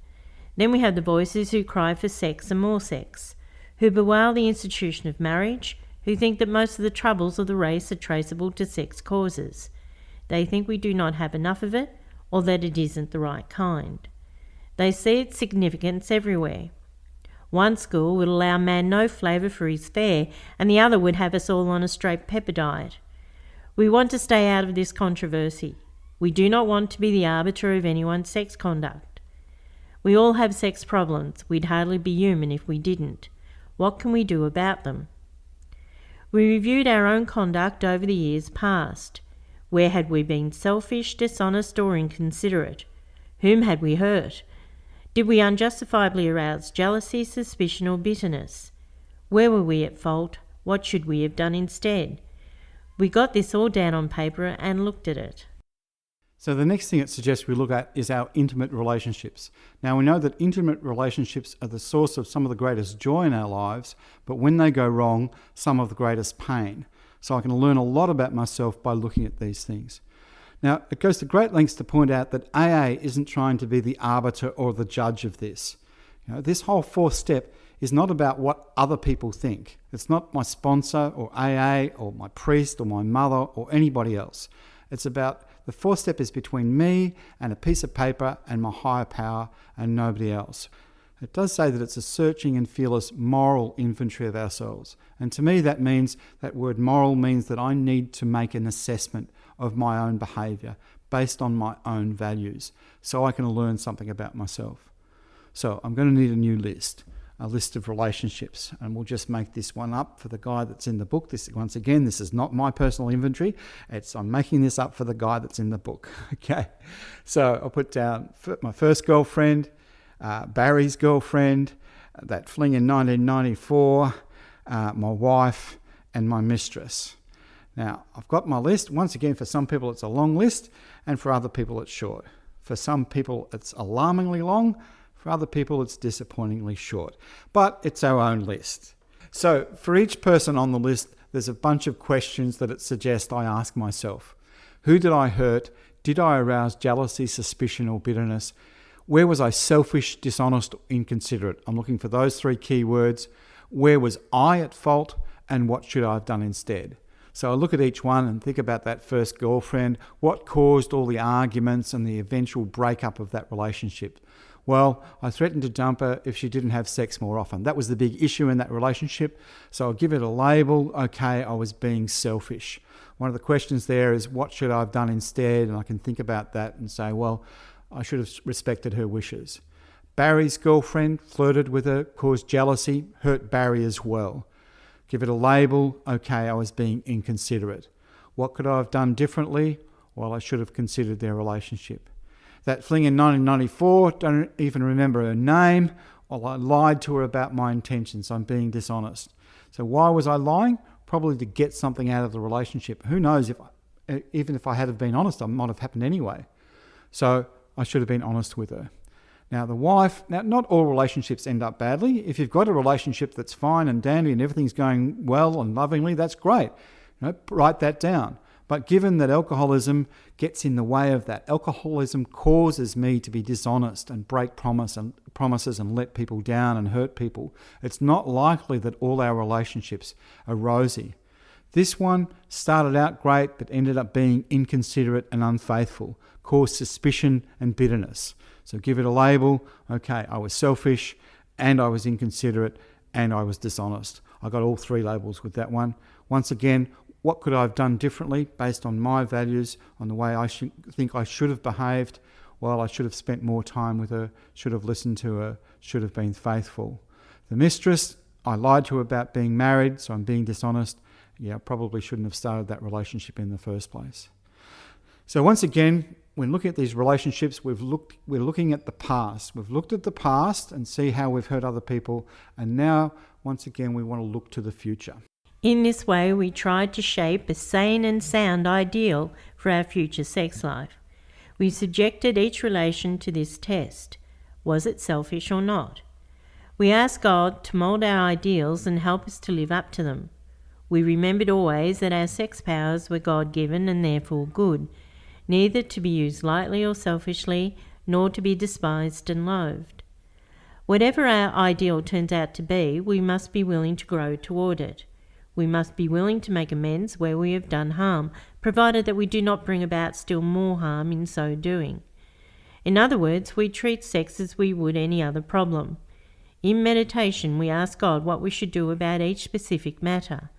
Then we have the voices who cry for sex and more sex, who bewail the institution of marriage, who think that most of the troubles of the race are traceable to sex causes. They think we do not have enough of it, or that it isn't the right kind. They see its significance everywhere. One school would allow man no flavour for his fare, and the other would have us all on a straight pepper diet. We want to stay out of this controversy. We do not want to be the arbiter of anyone's sex conduct. We all have sex problems. We'd hardly be human if we didn't. What can we do about them? We reviewed our own conduct over the years past. Where had we been selfish, dishonest, or inconsiderate? Whom had we hurt? Did we unjustifiably arouse jealousy, suspicion, or bitterness? Where were we at fault? What should we have done instead? We got this all down on paper and looked at it. So the next thing it suggests we look at is our intimate relationships. Now we know that intimate relationships are the source of some of the greatest joy in our lives, but when they go wrong, some of the greatest pain. So I can learn a lot about myself by looking at these things. Now, it goes to great lengths to point out that AA isn't trying to be the arbiter or the judge of this. This whole fourth step is not about what other people think. It's not my sponsor or AA or my priest or my mother or anybody else. It's about the fourth step is between me and a piece of paper and my higher power and nobody else. It does say that it's a searching and fearless moral inventory of ourselves. And to me that means, that word moral means that I need to make an assessment of my own behaviour based on my own values so I can learn something about myself. So I'm going to need a new list, a list of relationships, and we'll just make this one up for the guy that's in the book. This, once again, this is not my personal inventory. I'm making this up for the guy that's in the book. Okay, so I'll put down my first girlfriend, Barry's girlfriend, that fling in 1994, my wife, and my mistress. Now, I've got my list. Once again, for some people it's a long list, and for other people it's short. For some people it's alarmingly long, for other people it's disappointingly short. But it's our own list. So for each person on the list, there's a bunch of questions that it suggests I ask myself. Who did I hurt? Did I arouse jealousy, suspicion, or bitterness? Where was I selfish, dishonest, or inconsiderate? I'm looking for those three key words. Where was I at fault, and what should I have done instead? So I look at each one and think about that first girlfriend. What caused all the arguments and the eventual breakup of that relationship? Well, I threatened to dump her if she didn't have sex more often. That was the big issue in that relationship. So I'll give it a label. Okay, I was being selfish. One of the questions there is, what should I have done instead? And I can think about that and say, well, I should have respected her wishes. Barry's girlfriend, flirted with her, caused jealousy, hurt Barry as well. Give it a label. Okay, I was being inconsiderate. What could I have done differently? Well, I should have considered their relationship. That fling in 1994, don't even remember her name. Well, I lied to her about my intentions. I'm being dishonest. So why was I lying? Probably to get something out of the relationship. Who knows, even if I had been honest, it might have happened anyway. So I should have been honest with her. Now the wife, not all relationships end up badly. If you've got a relationship that's fine and dandy and everything's going well and lovingly, that's great. Write that down. But given that alcoholism gets in the way of that, alcoholism causes me to be dishonest and break promises and let people down and hurt people, it's not likely that all our relationships are rosy. This one started out great but ended up being inconsiderate and unfaithful, caused suspicion and bitterness. So give it a label. Okay, I was selfish and I was inconsiderate and I was dishonest. I got all three labels with that one. Once again, what could I have done differently based on my values, on the way I think I should have behaved? Well, I should have spent more time with her, should have listened to her, should have been faithful. The mistress, I lied to her about being married, so I'm being dishonest. Yeah, I probably shouldn't have started that relationship in the first place. So once again, when looking at these relationships, we're looking at the past. We've looked at the past and see how we've hurt other people, and now, once again, we want to look to the future. In this way, we tried to shape a sane and sound ideal for our future sex life. We subjected each relation to this test. Was it selfish or not? We asked God to mould our ideals and help us to live up to them. We remembered always that our sex powers were God-given and therefore good, neither to be used lightly or selfishly, nor to be despised and loathed. Whatever our ideal turns out to be, we must be willing to grow toward it. We must be willing to make amends where we have done harm, provided that we do not bring about still more harm in so doing. In other words, we treat sex as we would any other problem. In meditation, we ask God what we should do about each specific matter.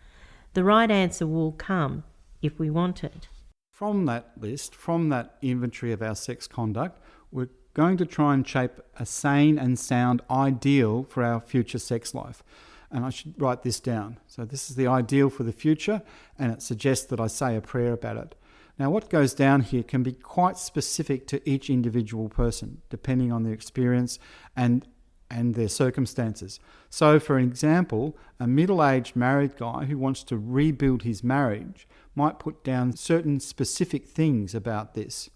The right answer will come if we want it. From that list, from that inventory of our sex conduct, we're going to try and shape a sane and sound ideal for our future sex life. And I should write this down. So this is the ideal for the future, and it suggests that I say a prayer about it. Now, what goes down here can be quite specific to each individual person, depending on their experience and their circumstances. So, for example, a middle-aged married guy who wants to rebuild his marriage might put down certain specific things about this,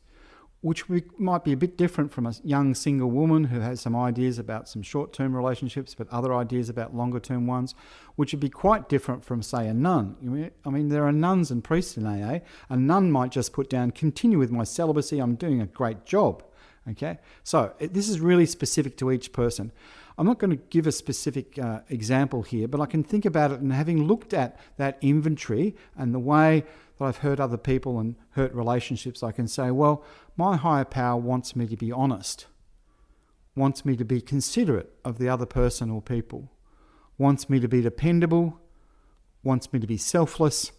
which might be a bit different from a young single woman who has some ideas about some short-term relationships, but other ideas about longer-term ones, which would be quite different from, say, a nun. I mean, there are nuns and priests in AA. A nun might just put down, continue with my celibacy, I'm doing a great job. Okay, so this is really specific to each person. I'm not going to give a specific example here, but I can think about it, and having looked at that inventory and the way that I've hurt other people and hurt relationships, I can say, well, my higher power wants me to be honest, wants me to be considerate of the other person or people, wants me to be dependable, wants me to be selfless,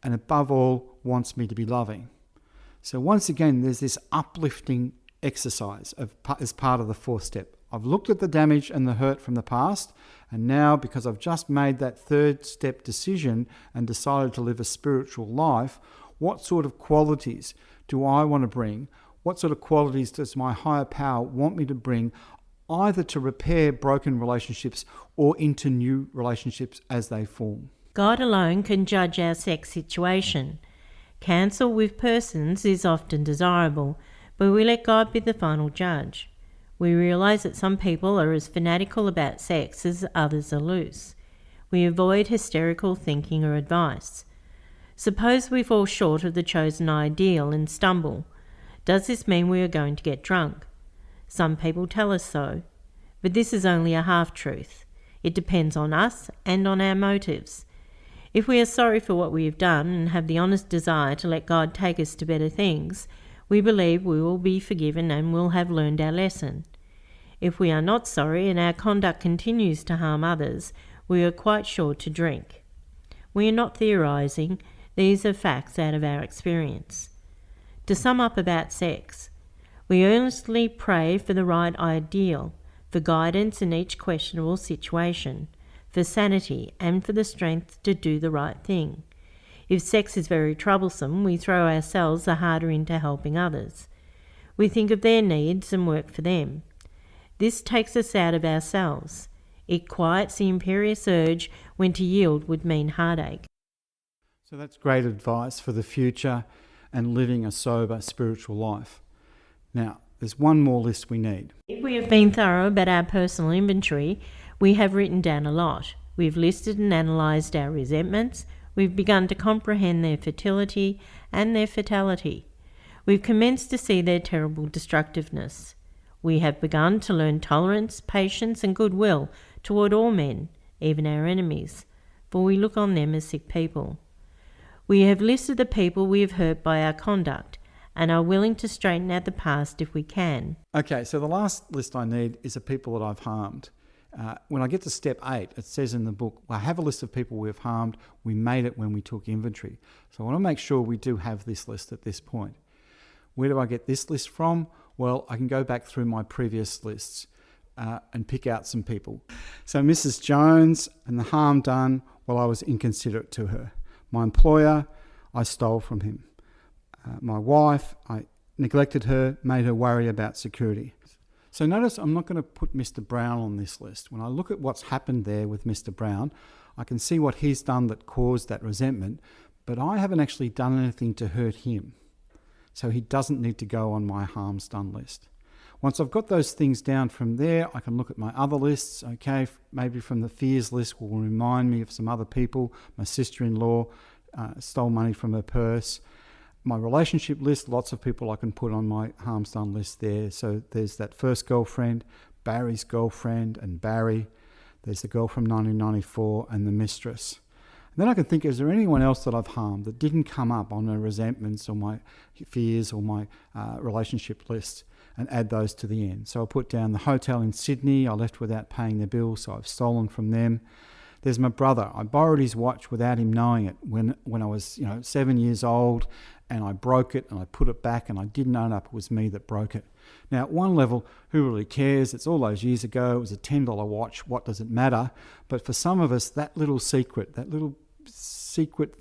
and above all, wants me to be loving. So once again, there's this uplifting exercise as part of the fourth step. I've looked at the damage and the hurt from the past, and now, because I've just made that third step decision and decided to live a spiritual life, what sort of qualities do I want to bring? What sort of qualities does my higher power want me to bring, either to repair broken relationships or into new relationships as they form? God alone can judge our sex situation. Counsel with persons is often desirable, but we let God be the final judge. We realise that some people are as fanatical about sex as others are loose. We avoid hysterical thinking or advice. Suppose we fall short of the chosen ideal and stumble. Does this mean we are going to get drunk? Some people tell us so, but this is only a half-truth. It depends on us and on our motives. If we are sorry for what we have done and have the honest desire to let God take us to better things, we believe we will be forgiven and will have learned our lesson. If we are not sorry and our conduct continues to harm others, we are quite sure to drink. We are not theorising, these are facts out of our experience. To sum up about sex, we earnestly pray for the right ideal, for guidance in each questionable situation, for sanity and for the strength to do the right thing. If sex is very troublesome, we throw ourselves the harder into helping others. We think of their needs and work for them. This takes us out of ourselves. It quiets the imperious urge when to yield would mean heartache. So that's great advice for the future and living a sober spiritual life. Now, there's one more list we need. If we have been thorough about our personal inventory, we have written down a lot. We've listed and analysed our resentments. We've begun to comprehend their fertility and their fatality. We've commenced to see their terrible destructiveness. We have begun to learn tolerance, patience, and goodwill toward all men, even our enemies, for we look on them as sick people. We have listed the people we have hurt by our conduct and are willing to straighten out the past if we can. Okay, so the last list I need is the people that I've harmed. When I get to step 8, it says in the book, I have a list of people we've harmed. We made it when we took inventory. So I want to make sure we do have this list at this point. Where do I get this list from? Well, I can go back through my previous lists. and pick out some people. So Mrs. Jones and the harm done, well, I was inconsiderate to her. My employer, I stole from him. My wife, I neglected her, made her worry about security. So notice I'm not going to put Mr. Brown on this list. When I look at what's happened there with Mr. Brown, I can see what he's done that caused that resentment, but I haven't actually done anything to hurt him. So he doesn't need to go on my harms done list. Once I've got those things down from there, I can look at my other lists. Okay, maybe from the fears list will remind me of some other people. My sister-in-law stole money from her purse. My relationship list, lots of people I can put on my harms done list there. So there's that first girlfriend, Barry's girlfriend and Barry. There's the girl from 1994 and the mistress. And then I can think, is there anyone else that I've harmed that didn't come up on my resentments or my fears or my relationship list, and add those to the end. So I'll put down the hotel in Sydney. I left without paying the bill, so I've stolen from them. There's my brother. I borrowed his watch without him knowing it when I was 7 years old, and I broke it and I put it back and I didn't own up it was me that broke it. Now, at one level, who really cares? It's all those years ago. It was a $10 watch. What does it matter? But for some of us, that little secret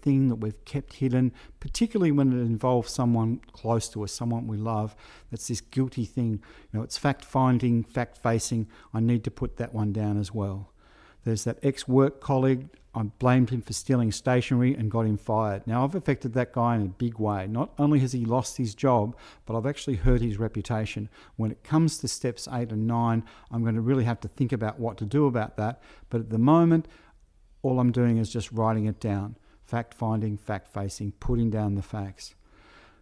thing that we've kept hidden, particularly when it involves someone close to us, someone we love, that's this guilty thing. It's fact-finding, fact-facing. I need to put that one down as well. There's that ex-work colleague. I blamed him for stealing stationery and got him fired. Now, I've affected that guy in a big way. Not only has he lost his job, but I've actually hurt his reputation. When it comes to steps 8 and 9, I'm going to really have to think about what to do about that. But at the moment, all I'm doing is just writing it down. Fact-finding, fact-facing, putting down the facts.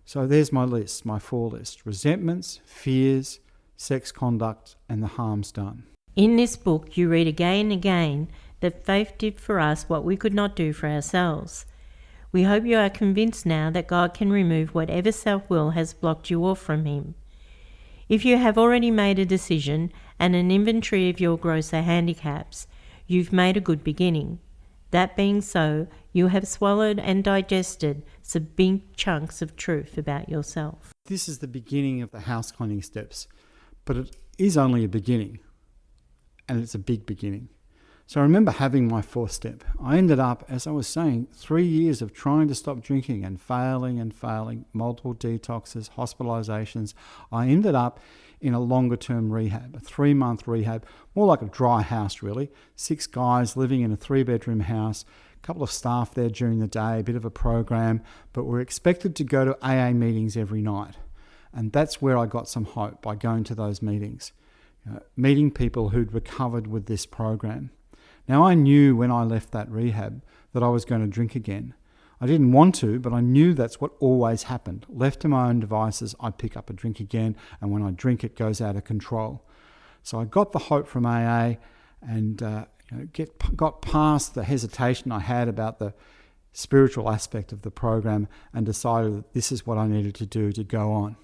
So there's my list, my 4 lists. Resentments, fears, sex conduct, and the harms done. In this book, you read again and again that faith did for us what we could not do for ourselves. We hope you are convinced now that God can remove whatever self-will has blocked you off from Him. If you have already made a decision and an inventory of your grosser handicaps, you've made a good beginning. That being so, you have swallowed and digested some big chunks of truth about yourself. This is the beginning of the house cleaning steps, but it is only a beginning, and it's a big beginning. So I remember having my 4th step. I ended up, as I was saying, 3 years of trying to stop drinking and failing, multiple detoxes, hospitalizations. I ended up in a longer-term rehab, a 3-month rehab, more like a dry house really. 6 guys living in a 3-bedroom house, a couple of staff there during the day, a bit of a program, but we're expected to go to AA meetings every night. And that's where I got some hope, by going to those meetings, meeting people who'd recovered with this program. Now, I knew when I left that rehab that I was going to drink again. I didn't want to, but I knew that's what always happened. Left to my own devices, I pick up a drink again, and when I drink, it goes out of control. So I got the hope from AA and got past the hesitation I had about the spiritual aspect of the program and decided that this is what I needed to do to go on.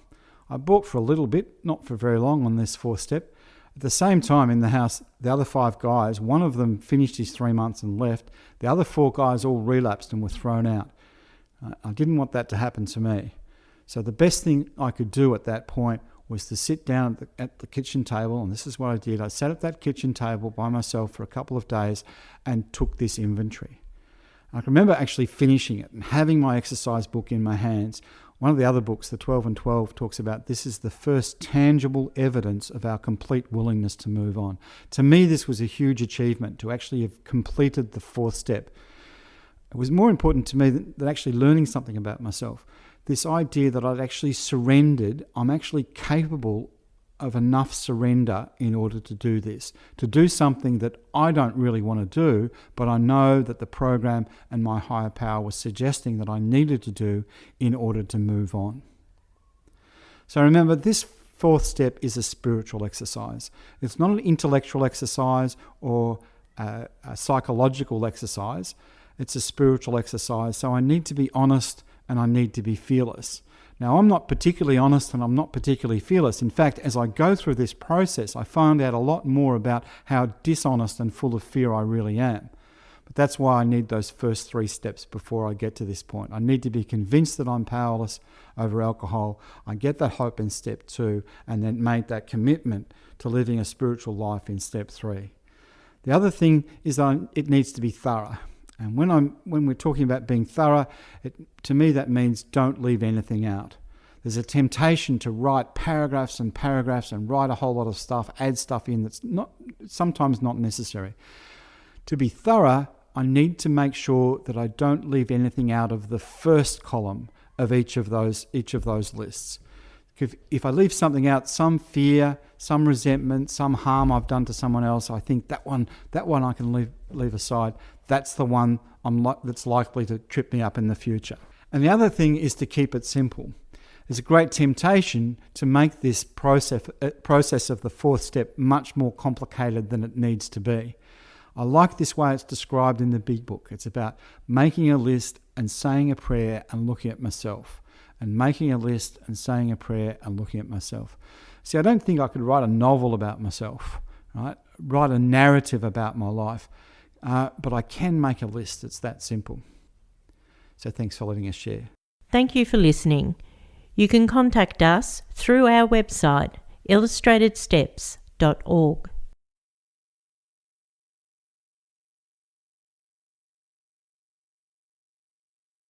I bought for a little bit, not for very long, on this 4th step. At the same time, in the house, the other 5 guys, one of them finished his 3 months and left. The other 4 guys all relapsed and were thrown out. I didn't want that to happen to me. So the best thing I could do at that point was to sit down at the kitchen table, and this is what I did. I sat at that kitchen table by myself for a couple of days and took this inventory. I can remember actually finishing it and having my exercise book in my hands. One of the other books, the 12 and 12, talks about this is the first tangible evidence of our complete willingness to move on. To me, this was a huge achievement, to actually have completed the 4th step. It was more important to me than actually learning something about myself. This idea that I'd actually surrendered, I'm actually capable of enough surrender in order to do this, to do something that I don't really want to do, but I know that the program and my higher power was suggesting that I needed to do in order to move on. So remember, this 4th step is a spiritual exercise. It's not an intellectual exercise or a psychological exercise. It's a spiritual exercise. So I need to be honest and I need to be fearless. Now, I'm not particularly honest and I'm not particularly fearless. In fact, as I go through this process, I find out a lot more about how dishonest and full of fear I really am. But that's why I need those first 3 steps before I get to this point. I need to be convinced that I'm powerless over alcohol. I get that hope in step 2, and then make that commitment to living a spiritual life in step 3. The other thing is that it needs to be thorough. And when we're talking about being thorough, to me that means don't leave anything out. There's a temptation to write paragraphs and paragraphs and write a whole lot of stuff, add stuff in that's sometimes not necessary. To be thorough, I need to make sure that I don't leave anything out of the first column of each of those lists. If I leave something out, some fear, some resentment, some harm I've done to someone else, I think that one I can leave aside. That's the one that's likely to trip me up in the future. And the other thing is to keep it simple. There's a great temptation to make this process of the 4th step much more complicated than it needs to be. I like this way it's described in the big book. It's about making a list and saying a prayer and looking at myself. And making a list and saying a prayer and looking at myself. See, I don't think I could write a novel about myself, right? Write a narrative about my life, but I can make a list. It's that simple. So thanks for letting us share. Thank you for listening. You can contact us through our website, illustratedsteps.org.